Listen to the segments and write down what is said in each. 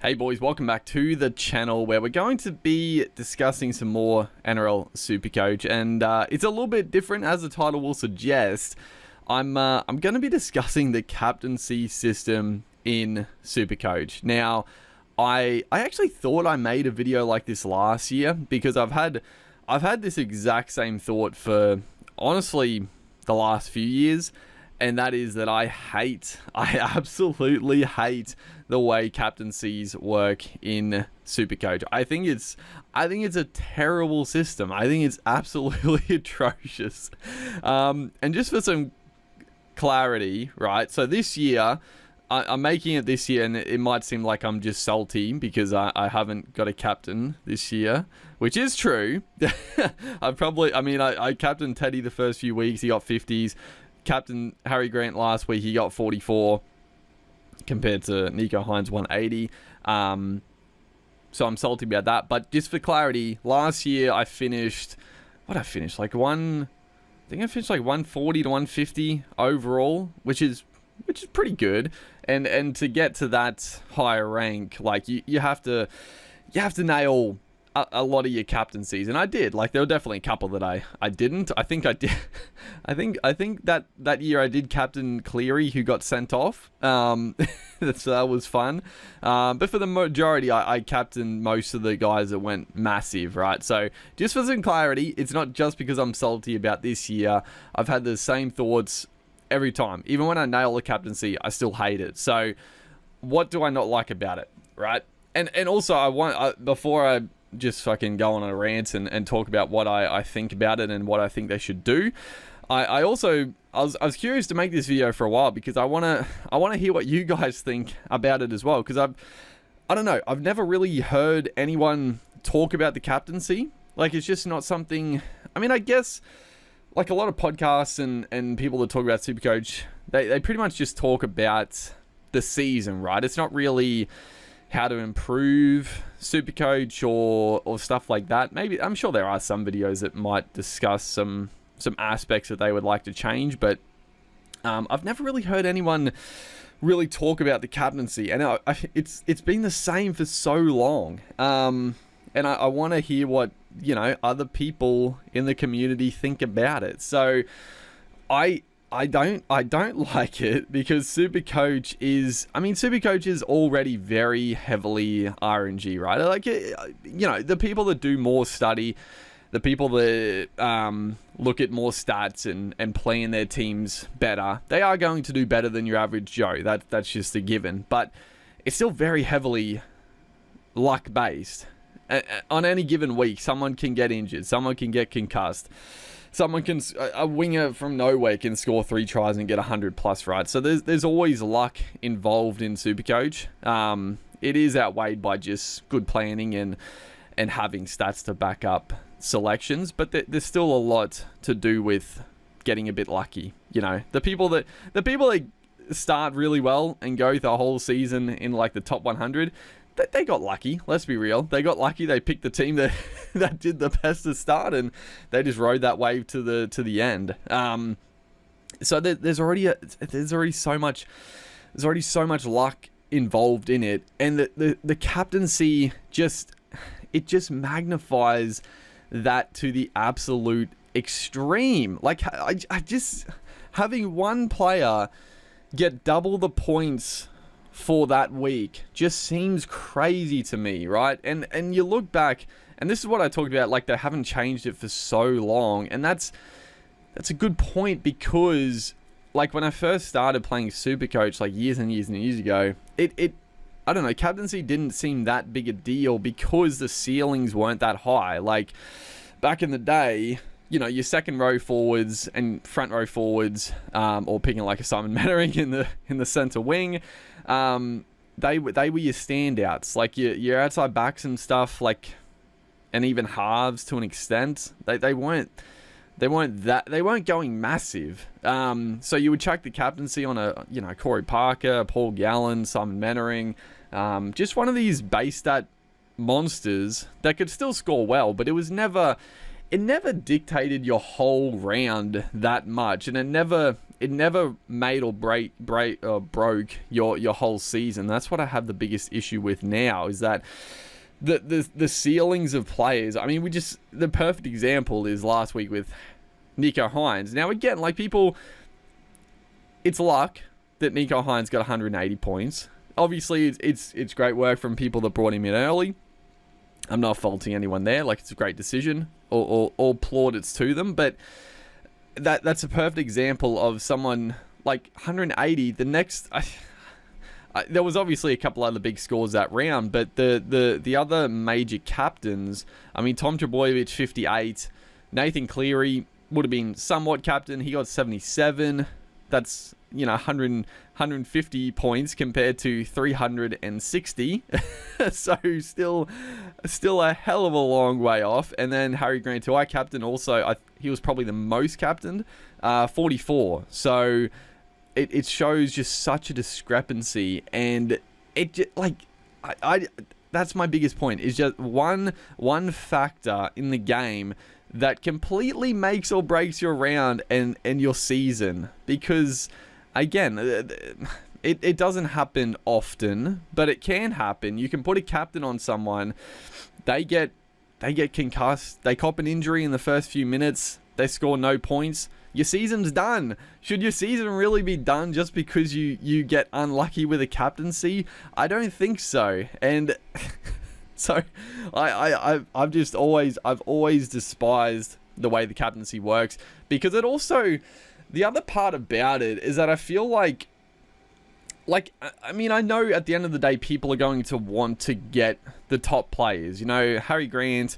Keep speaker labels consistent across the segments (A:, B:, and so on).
A: Hey boys, welcome back to the channel where we're going to be discussing some more Nrl Supercoach, and it's a little bit different as the title will suggest. I'm going to be discussing the captaincy system in Supercoach. Now, I actually thought I made a video like this last year because I've had this exact same thought for honestly the last few years. And that is that I absolutely hate the way captaincies work in Supercoach. I think it's a terrible system. I think it's absolutely atrocious. And just for some clarity, right? So this year, I'm making it this year, and it might seem like I'm just salty because I haven't got a captain this year, which is true. I captained Teddy the first few weeks. He got 50s. Captain Harry Grant last week, he got 44 compared to Nico Hines 180. So I'm salty about that. But just for clarity, last year I finished, I finished like 140 to 150 overall, which is pretty good. And to get to that higher rank, like you have to nail a lot of your captaincies, and I did. Like, there were definitely a couple that I didn't. I think I did. I think that year I did captain Cleary, who got sent off. So that was fun. But for the majority, I captained most of the guys that went massive, right? So just for some clarity, it's not just because I'm salty about this year. I've had the same thoughts every time. Even when I nail a captaincy, I still hate it. So what do I not like about it, right? And also, before I just fucking go on a rant and talk about what I think about it and what I think they should do. I was curious to make this video for a while because I want to hear what you guys think about it as well, because I don't know, I've never really heard anyone talk about the captaincy. Like, it's just not something. I mean, I guess like a lot of podcasts and people that talk about Supercoach, they pretty much just talk about the season, right? It's not really how to improve Supercoach or stuff like that. Maybe, I'm sure there are some videos that might discuss some aspects that they would like to change, but I've never really heard anyone really talk about the captaincy, and it's been the same for so long. And I want to hear what, other people in the community think about it. So I don't like it because Supercoach is already very heavily RNG, right? Like, the people that do more study, the people that look at more stats and plan their teams better, they are going to do better than your average Joe. That's just a given. But it's still very heavily luck based. On any given week, someone can get injured, someone can get concussed. A winger from nowhere can score 3 tries and get 100 plus, right? So there's always luck involved in Supercoach. It is outweighed by just good planning and having stats to back up selections, but there's still a lot to do with getting a bit lucky. The people that start really well and go the whole season in like the top 100. They got lucky. Let's be real. They got lucky. They picked the team that did the best to start, and they just rode that wave to the end. So there's already so much luck involved in it, and the captaincy just magnifies that to the absolute extreme. Like, I just having one player get double the points for that week just seems crazy to me, right? And you look back, and this is what I talked about, like, they haven't changed it for so long, and that's a good point, because like when I first started playing Supercoach like years and years and years ago, it I don't know, captaincy didn't seem that big a deal because the ceilings weren't that high. Like, back in the day, your second row forwards and front row forwards, or picking like a Simon Mannering in the center wing, they were your standouts. Like your outside backs and stuff, like, and even halves to an extent, they weren't going massive. So you would chuck the captaincy on a Corey Parker, Paul Gallen, Simon Mannering, just one of these base stat monsters that could still score well, but it never dictated your whole round that much, and it never it never made or broke your whole season. That's what I have the biggest issue with now, is that the ceilings of players. I mean, the perfect example is last week with Nico Hines. Now again, like, people, it's luck that Nico Hines got 180 points. Obviously, it's great work from people that brought him in early. I'm not faulting anyone there. Like, it's a great decision. All plaudits to them. But that's a perfect example of someone like 180. The next, there was obviously a couple other big scores that round, but the other major captains, I mean, Tom Trbojevic 58, Nathan Cleary would have been somewhat captain. He got 77. That's, 150 points compared to 360. So still a hell of a long way off. And then Harry Grant, who I captain, also, he was probably the most captained, 44. So it shows just such a discrepancy. And it just, like, I that's my biggest point, is just one factor in the game that completely makes or breaks your round and your season. Because, again, it doesn't happen often, but it can happen. You can put a captain on someone, they get concussed, they cop an injury in the first few minutes, they score no points, your season's done. Should your season really be done just because you get unlucky with a captaincy? I don't think so. And so I've always despised the way the captaincy works, because it also, the other part about it is that I feel like, I mean, I know at the end of the day, people are going to want to get the top players. Harry Grant,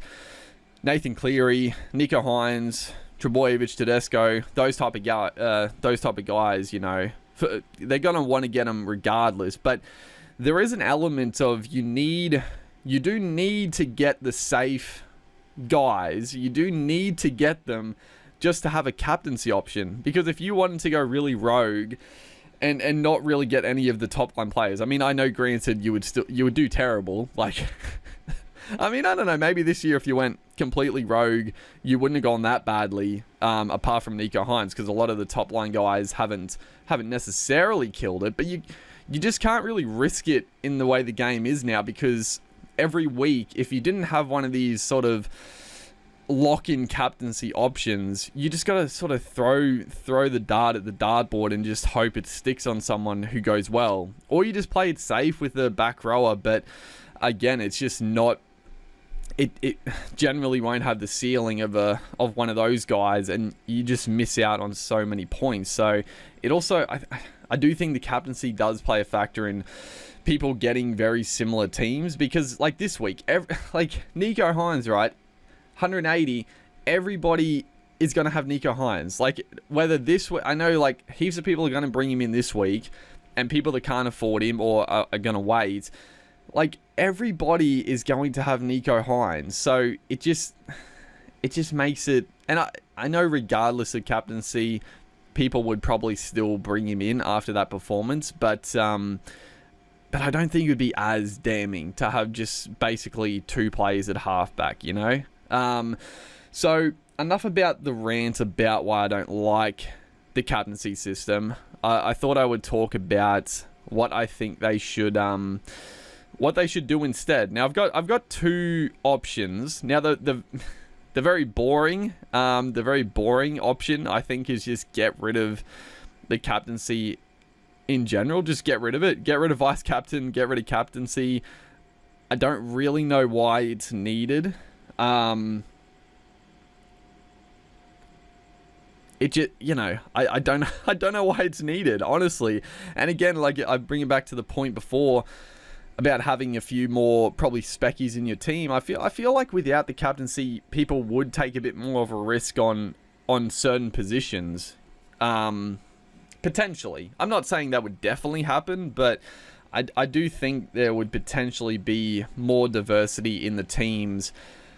A: Nathan Cleary, Nico Hines, Trbojevic, Tedesco, those type of guys. They're gonna want to get them regardless. But there is an element of you do need to get the safe guys. You do need to get them just to have a captaincy option. Because if you wanted to go really rogue and not really get any of the top line players, I mean, I know, granted, you would do terrible. Like, I mean, I don't know, maybe this year if you went completely rogue, you wouldn't have gone that badly, apart from Nico Hines, because a lot of the top line guys haven't necessarily killed it. But you just can't really risk it in the way the game is now, because every week, if you didn't have one of these sort of lock-in captaincy options, you just got to sort of throw the dart at the dartboard and just hope it sticks on someone who goes well. Or you just play it safe with the back rower, but again, it's just not, it generally won't have the ceiling of one of those guys, and you just miss out on so many points. So it also, I do think the captaincy does play a factor in people getting very similar teams, because like this week, like Nico Hines, right? 180, everybody is going to have Nico Hines. Like, whether this week, I know like heaps of people are going to bring him in this week, and people that can't afford him or are going to wait, like, everybody is going to have Nico Hines. So it just makes it, and I know regardless of captaincy, people would probably still bring him in after that performance, but I don't think it would be as damning to have just basically two players at halfback, So enough about the rant about why I don't like the captaincy system. I thought I would talk about what I think they should do instead. Now I've got two options. Now the very boring option, I think, is just get rid of the captaincy in general. Just get rid of it. Get rid of vice captain. Get rid of captaincy. I don't really know why it's needed. It just, I don't know why it's needed, honestly. And again, like, I bring it back to the point before about having a few more probably speckies in your team. I feel like without the captaincy, people would take a bit more of a risk on certain positions. Potentially. I'm not saying that would definitely happen, but I do think there would potentially be more diversity in the teams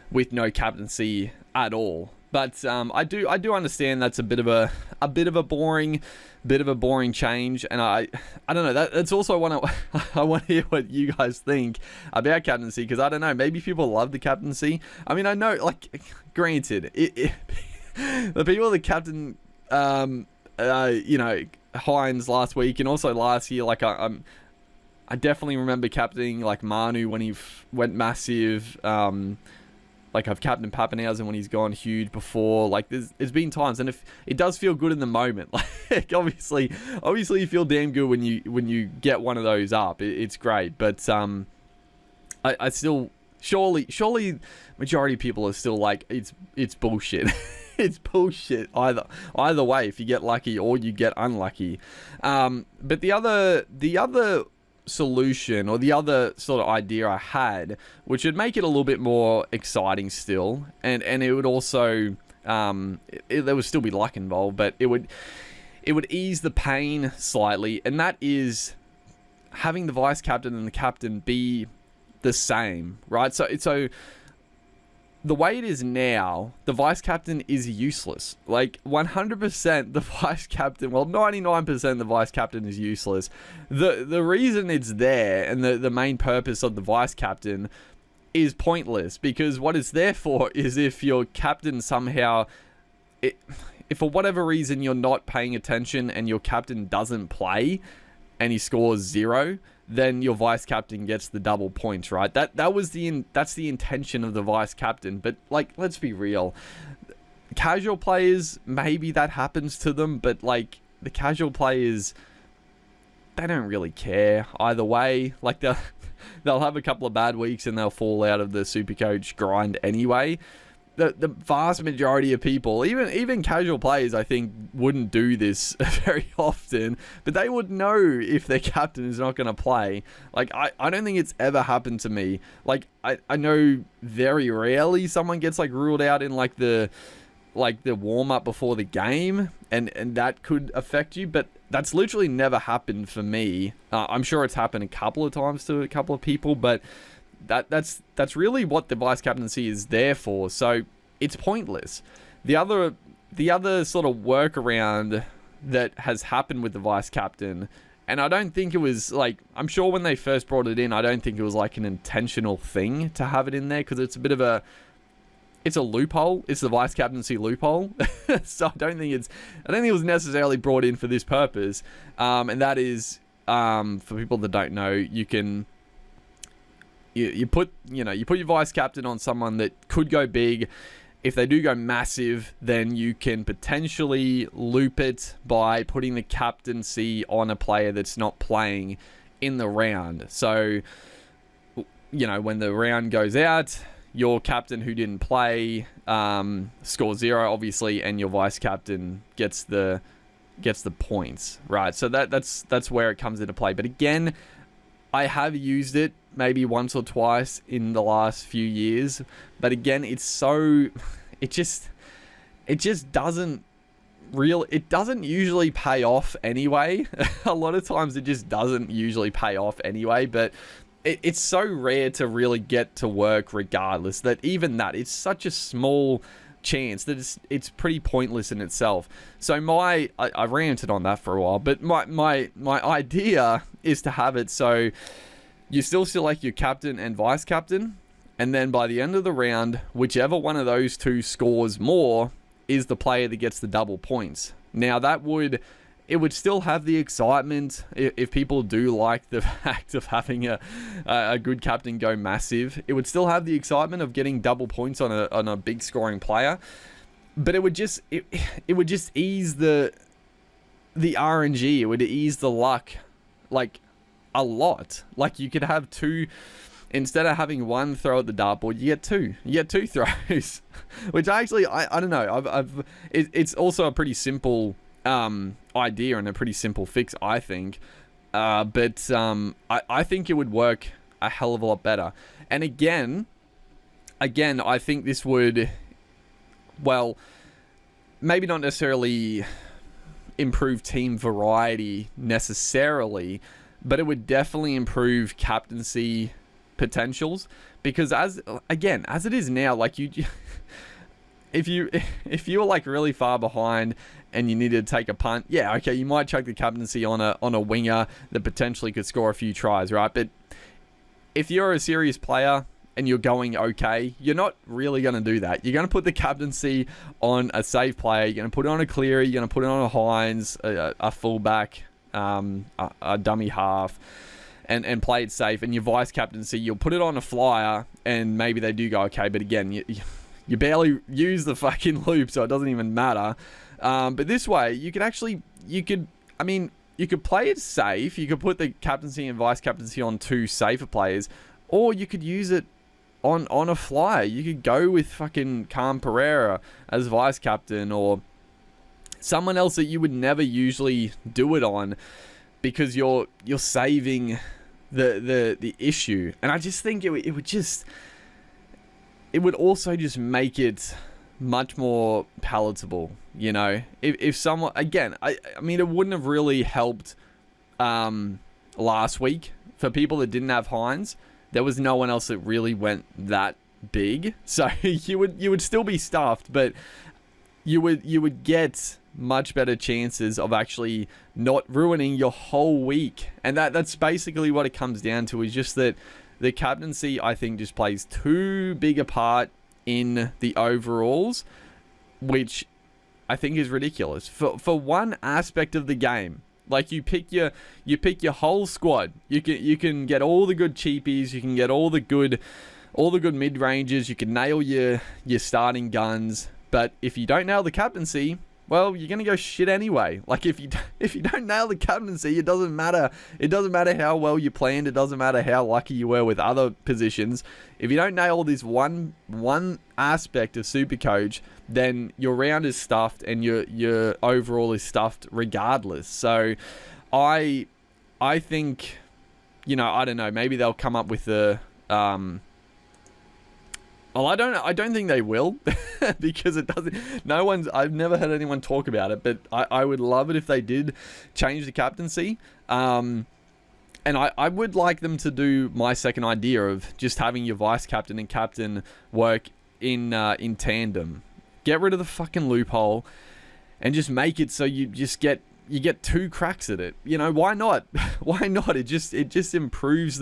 A: with no captaincy at all. But I do understand that's a bit of a boring change, and I don't know. That's also one I want to hear what you guys think about captaincy, because I don't know. Maybe people love the captaincy. I mean, I know, like, granted, the people that captain Hines last week and also last year. Like I definitely remember captaining like Manu when he went massive. Like I've captained Pappenhausen when he's gone huge before. Like there's been times, and if it does feel good in the moment, like obviously you feel damn good when you get one of those up. It's great, but I still surely majority of people are still like it's bullshit. It's bullshit either way if you get lucky or you get unlucky. But the other solution or the other sort of idea I had, which would make it a little bit more exciting still, and it would also there would still be luck involved, but it would ease the pain slightly, and that is having the vice captain and the captain be the same, right? So the way it is now, the vice captain is useless. Like 100% the vice captain, well 99% the vice captain is useless. The reason it's there and the main purpose of the vice captain is pointless, because what it's there for is if your captain somehow, if for whatever reason you're not paying attention and your captain doesn't play and he scores 0, then your vice captain gets the double points, right? That's the intention of the vice captain. But like, let's be real. Casual players, maybe that happens to them, but like the casual players, they don't really care either way. Like they'll have a couple of bad weeks and they'll fall out of the Supercoach grind anyway. The vast majority of people, even casual players, I think, wouldn't do this very often, but they would know if their captain is not going to play. Like, I don't think it's ever happened to me. Like, I know very rarely someone gets, like, ruled out in, like, the warm-up before the game, and that could affect you, but that's literally never happened for me. I'm sure it's happened a couple of times to a couple of people, but that's really what the vice captaincy is there for. So it's pointless. The other sort of workaround that has happened with the vice captain, and I don't think it was like, I'm sure when they first brought it in, I don't think it was like an intentional thing to have it in there, because it's a bit of it's a loophole. It's the vice captaincy loophole. So I don't think it was necessarily brought in for this purpose. And that is, for people that don't know, you can you put your vice captain on someone that could go big. If they do go massive, then you can potentially loop it by putting the captaincy on a player that's not playing in the round. So, when the round goes out, your captain who didn't play scores 0, obviously, and your vice captain gets the points, right? So that's where it comes into play. But again, I have used it maybe once or twice in the last few years, but again, it just doesn't usually pay off anyway. A lot of times it just doesn't usually pay off anyway, but it's so rare to really get to work regardless, that even that, it's such a small chance that it's pretty pointless in itself. So I ranted on that for a while, but my idea is to have it so you still select your captain and vice captain, and then by the end of the round, whichever one of those two scores more is the player that gets the double points. Now it would still have the excitement if people do like the fact of having a good captain go massive. It would still have the excitement of getting double points on a big scoring player, but it would just ease the RNG. It would ease the luck like a lot. Like you could have two. Instead of having one throw at the dartboard, you get two. You get two throws, which actually I don't know. It's also a pretty simple idea and a pretty simple fix, I think. But I think it would work a hell of a lot better. And again, I think this would, well, maybe not necessarily improve team variety necessarily, but it would definitely improve captaincy potentials, because as it is now, like if you're like really far behind and you need to take a punt, yeah, okay, you might chuck the captaincy on a winger that potentially could score a few tries, right? But if you're a serious player and you're going okay, you're not really going to do that. You're going to put the captaincy on a safe player. You're going to put it on a Cleary. You're going to put it on a Hines, a fullback, a dummy half, and play it safe. And your vice captaincy, you'll put it on a flyer, and maybe they do go okay. But again, you barely use the fucking loop, so it doesn't even matter. But this way, you could play it safe. You could put the captaincy and vice captaincy on two safer players, or you could use it on a flyer. You could go with fucking Cam Pereira as vice captain, or someone else that you would never usually do it on, because you're saving the issue. And I just think it would also just make it much more palatable, you know. If someone, again, I mean, it wouldn't have really helped last week for people that didn't have Hines. There was no one else that really went that big, so you would still be stuffed, but you would get much better chances of actually not ruining your whole week. And that's basically what it comes down to, is just that the captaincy, I think, just plays too big a part in the overalls, which I think is ridiculous for one aspect of the game. Like, you pick your whole squad. You can get all the good cheapies. You can get all the good mid ranges. You can nail your starting guns. But if you don't nail the captaincy, well, you're gonna go shit anyway. Like, if you don't nail the captaincy, it doesn't matter. It doesn't matter how well you planned. It doesn't matter how lucky you were with other positions. If you don't nail this one aspect of Supercoach, then your round is stuffed and your overall is stuffed regardless. So, I think, you know, I don't know. Maybe they'll come up with a well, I don't think they will, because it doesn't. I've never heard anyone talk about it, but I would love it if they did change the captaincy. And I would like them to do my second idea of just having your vice captain and captain work in tandem. Get rid of the fucking loophole and just make it so you get two cracks at it. You know, why not? Why not? It just improves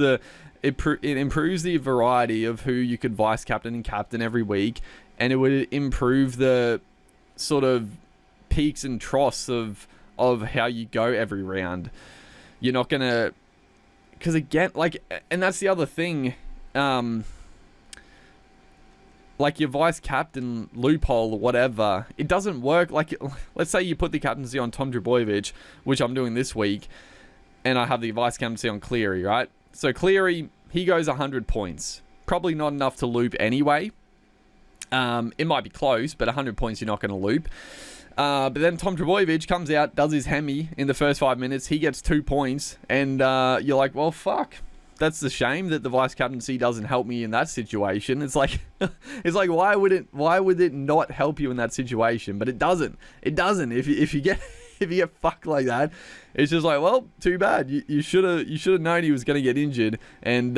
A: it improves the variety of who you could vice captain and captain every week, and it would improve the sort of peaks and troughs of how you go every round. You're not gonna, because again, like, and that's the other thing, like your vice captain loophole or whatever, it doesn't work. Like, let's say you put the captaincy on Tom Trbojevic, which I'm doing this week, and I have the vice captaincy on Cleary, right? So Cleary, he goes 100 points. Probably not enough to loop anyway. It might be close, but 100 points you're not going to loop. But then Tom Trbojevic comes out, does his hemi in the first 5 minutes. He gets 2 points, and you're like, well, fuck. That's the shame that the vice captaincy doesn't help me in that situation. It's like, why would it not help you in that situation? But it doesn't. It doesn't. If you get fucked like that, it's just like, well, too bad. You should have known he was going to get injured, and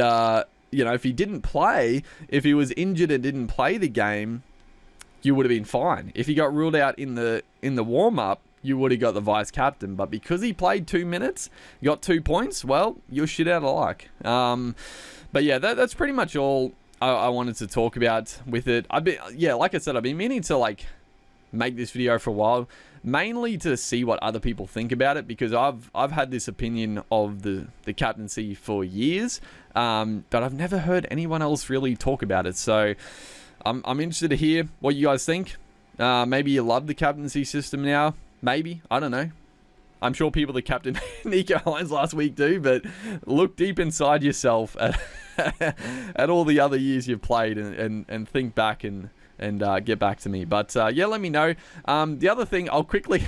A: you know, if he didn't play, if he was injured and didn't play the game, you would have been fine. If he got ruled out in the warm up, you would have got the vice captain. But because he played 2 minutes, got 2 points, well, you're shit out of luck. But yeah, that's pretty much all I wanted to talk about with it. Like I said, I've been meaning to like make this video for a while, mainly to see what other people think about it, because I've had this opinion of the captaincy for years, but I've never heard anyone else really talk about it. So I'm interested to hear what you guys think. Maybe you love the captaincy system now. Maybe, I don't know. I'm sure people that captained Nico Hines last week do, but look deep inside yourself at all the other years you've played and think back and get back to me. But yeah, let me know. The other thing, I'll quickly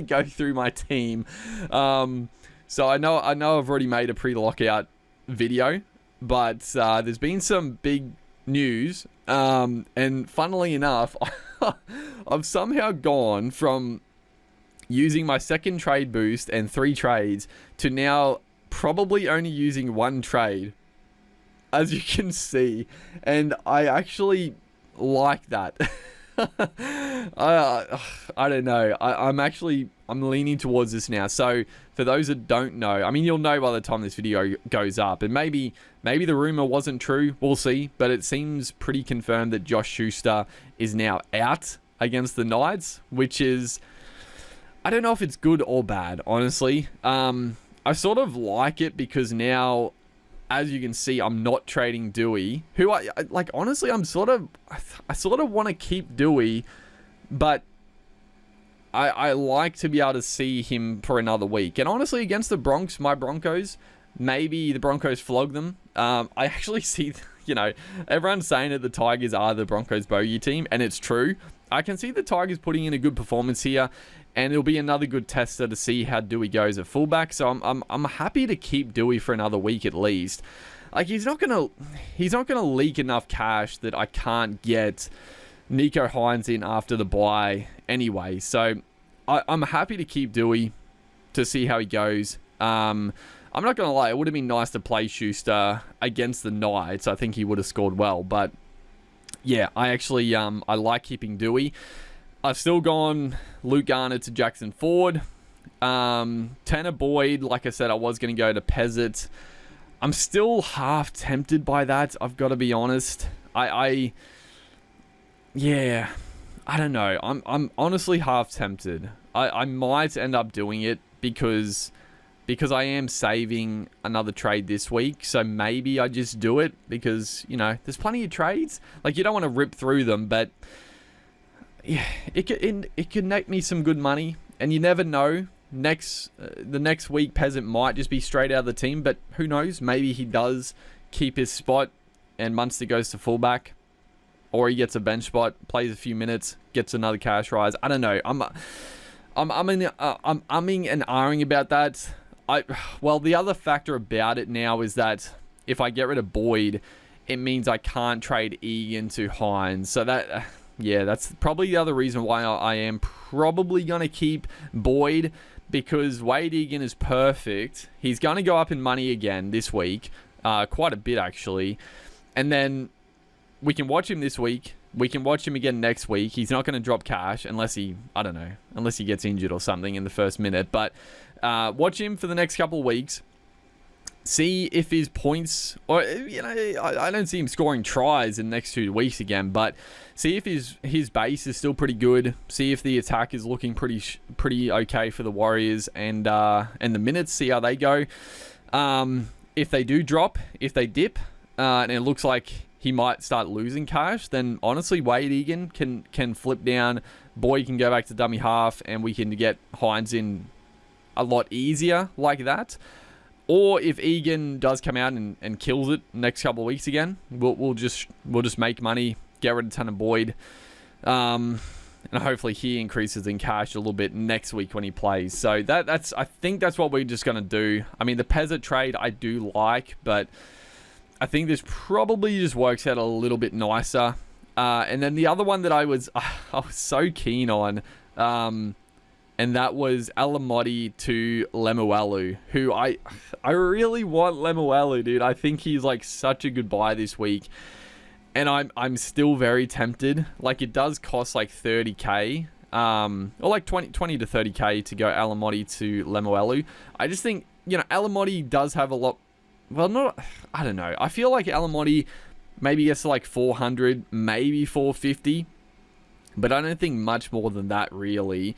A: go through my team. So I know I've already made a pre-lockout video, but there's been some big news, and funnily enough, I've somehow gone from using my second trade boost and 3 trades to now probably only using 1 trade, as you can see, and I actually like that. I don't know. I'm leaning towards this now. So for those that don't know, I mean, you'll know by the time this video goes up, and maybe the rumor wasn't true. We'll see. But it seems pretty confirmed that Josh Schuster is now out against the Knights, which is, I don't know if it's good or bad, honestly. I sort of like it because now, as you can see, I'm not trading Dewey, who I like. Honestly, I sort of want to keep Dewey, but I like to be able to see him for another week. And honestly, against the my Broncos, maybe the Broncos flog them. I actually see, everyone's saying that the Tigers are the Broncos bogey team, and it's true. I can see the Tigers putting in a good performance here, and it'll be another good tester to see how Dewey goes at fullback. So I'm happy to keep Dewey for another week at least. Like, he's not gonna leak enough cash that I can't get Nico Hines in after the bye anyway. So I'm happy to keep Dewey to see how he goes. I'm not gonna lie, it would have been nice to play Schuster against the Knights. I think he would have scored well, but yeah, I actually I like keeping Dewey. I've still gone Luke Garner to Jackson Ford. Tanner Boyd, like I said, I was going to go to Pezzett. I'm still half tempted by that, I've got to be honest. Yeah, I don't know. I'm honestly half tempted. I might end up doing it because I am saving another trade this week. So maybe I just do it because, there's plenty of trades. Like, you don't want to rip through them, but yeah, it could net me some good money, and you never know. The next week, Peasant might just be straight out of the team, but who knows? Maybe he does keep his spot, and Munster goes to fullback, or he gets a bench spot, plays a few minutes, gets another cash rise. I don't know. I'm umming and ahhing about that. Well, the other factor about it now is that if I get rid of Boyd, it means I can't trade Egan to Hines. So that. Yeah, that's probably the other reason why I am probably going to keep Boyd, because Wade Egan is perfect. He's going to go up in money again this week, quite a bit actually. And then we can watch him this week. We can watch him again next week. He's not going to drop cash unless he gets injured or something in the first minute. But watch him for the next couple of weeks. See if his points, or I don't see him scoring tries in the next 2 weeks again, but see if his base is still pretty good. See if the attack is looking pretty okay for the Warriors, and the minutes, see how they go. If they do drop, if they dip, and it looks like he might start losing cash, then honestly Wade Egan can flip down. Boyd can go back to dummy half, and we can get Hines in a lot easier like that. Or if Egan does come out and kills it next couple of weeks again, we'll just make money, get rid of Tanner Boyd, and hopefully he increases in cash a little bit next week when he plays. So I think that's what we're just gonna do. I mean, the Pezzett trade I do like, but I think this probably just works out a little bit nicer. And then the other one that I was so keen on, and that was Alamotti to Lemuelu, who I really want Lemuelu, dude. I think he's like such a good buy this week. And I'm still very tempted. Like, it does cost like 30k, or like 20 to 30k to go Alamotti to Lemuelu. I just think, Alamotti does have a lot. Well, I don't know. I feel like Alamotti maybe gets to like 400, maybe 450, but I don't think much more than that really.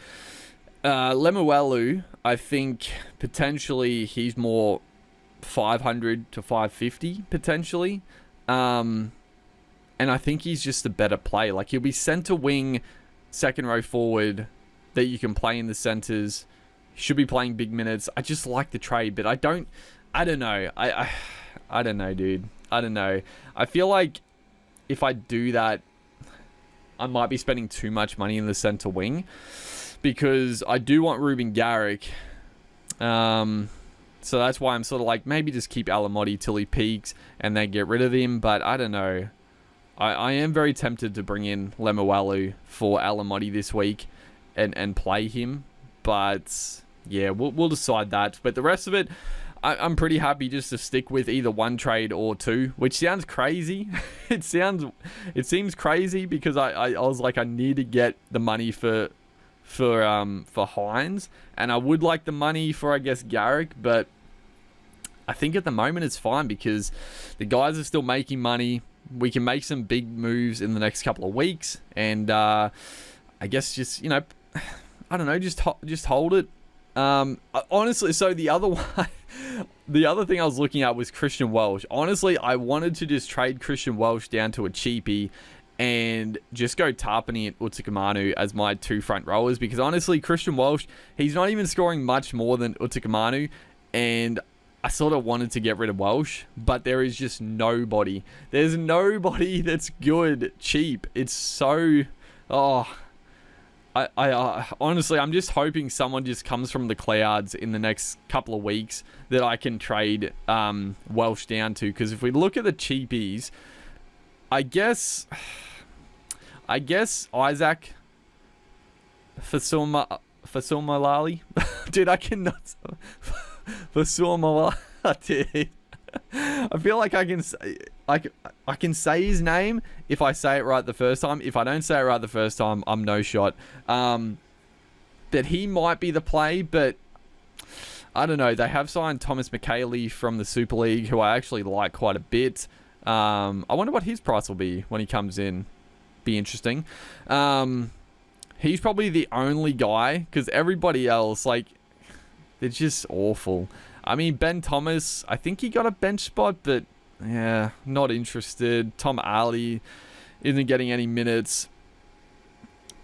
A: Lemuelu, I think potentially he's more 500 to 550 potentially. And I think he's just a better play. Like, he'll be center wing, second row forward that you can play in the centers. Should be playing big minutes. I just like the trade, but I don't know. I don't know, dude. I don't know. I feel like if I do that, I might be spending too much money in the center wing, because I do want Ruben Garrick. So that's why I'm sort of like, maybe just keep Alamotti till he peaks and then get rid of him. But I don't know. I am very tempted to bring in Lemuelu for Alamotti this week and play him. But yeah, we'll decide that. But the rest of it, I'm pretty happy just to stick with either one trade or two, which sounds crazy. It seems crazy because I was like, I need to get the money for Hines, and I would like the money for, I guess, Garrick, but I think at the moment it's fine because the guys are still making money. We can make some big moves in the next couple of weeks, and I guess just, I don't know, just hold it. Honestly, so the other one, the other thing I was looking at was Christian Welsh. Honestly, I wanted to just trade Christian Welsh down to a cheapie and just go Tarpany and Utakamanu as my two front rowers, because honestly, Christian Welsh, he's not even scoring much more than Utakamanu, and I sort of wanted to get rid of Welsh, but there is just nobody. There's nobody that's good cheap. It's so... I honestly, I'm just hoping someone just comes from the clouds in the next couple of weeks that I can trade Welsh down to. Because if we look at the cheapies, I guess Isaac Fasumalali. Dude, I cannot. Fasumalali. Dude. I feel like I can say his name if I say it right the first time. If I don't say it right the first time, I'm no shot. That he might be the play, but I don't know. They have signed Thomas McKaylee from the Super League, who I actually like quite a bit. I wonder what his price will be when he comes in. Be interesting. He's probably the only guy, because everybody else, like, they're just awful. I mean, Ben Thomas, I think he got a bench spot, but yeah, not interested. Tom Ali isn't getting any minutes.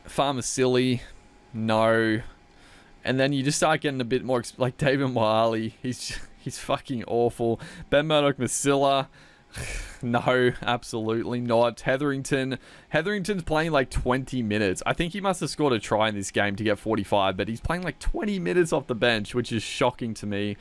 A: Farmer Silly, no. And then you just start getting a bit more, like David Moali, he's fucking awful. Ben Murdoch-Masila, no, absolutely not. Hetherington's playing like 20 minutes. I think he must have scored a try in this game to get 45, but he's playing like 20 minutes off the bench, which is shocking to me.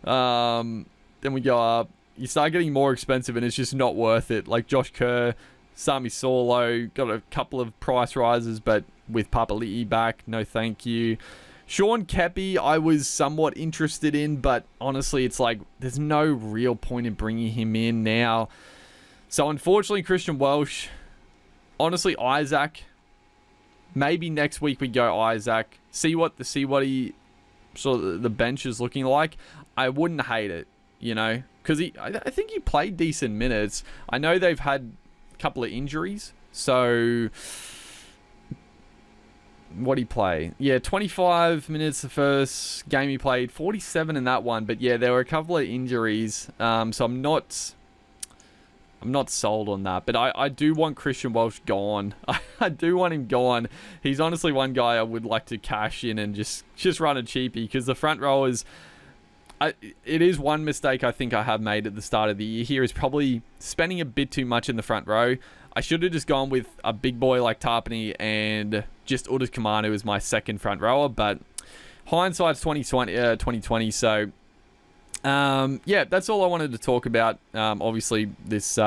A: Then we go up. You start getting more expensive, and it's just not worth it. Like Josh Kerr, Sami Solo, got a couple of price rises, but with Papali'i back, no thank you. Sean Kepi, I was somewhat interested in, but honestly, it's like there's no real point in bringing him in now. So unfortunately, Christian Welsh. Honestly, Isaac. Maybe next week we go Isaac. See what he sort of the bench is looking like. I wouldn't hate it, because I think he played decent minutes. I know they've had a couple of injuries, so. What'd he play? Yeah, 25 minutes the first game he played, 47 in that one. But yeah, there were a couple of injuries, so I'm not sold on that. But I do want Christian Welsh gone. I do want him gone. He's honestly one guy I would like to cash in and just run a cheapie, because the front rowers. It is one mistake I think I have made at the start of the year here, is probably spending a bit too much in the front row. I should have just gone with a big boy like Tarpany and just Udas Kamanu as my second front rower, but hindsight's 2020. So yeah, that's all I wanted to talk about. Obviously this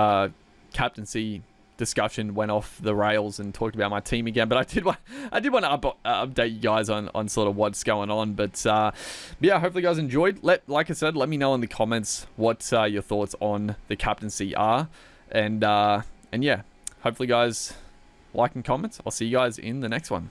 A: captaincy discussion went off the rails and talked about my team again, but I did want to update you guys on sort of what's going on. But yeah, hopefully you guys enjoyed. Like I said, let me know in the comments what your thoughts on the captaincy are, and yeah, hopefully guys like and comments. I'll see you guys in the next one.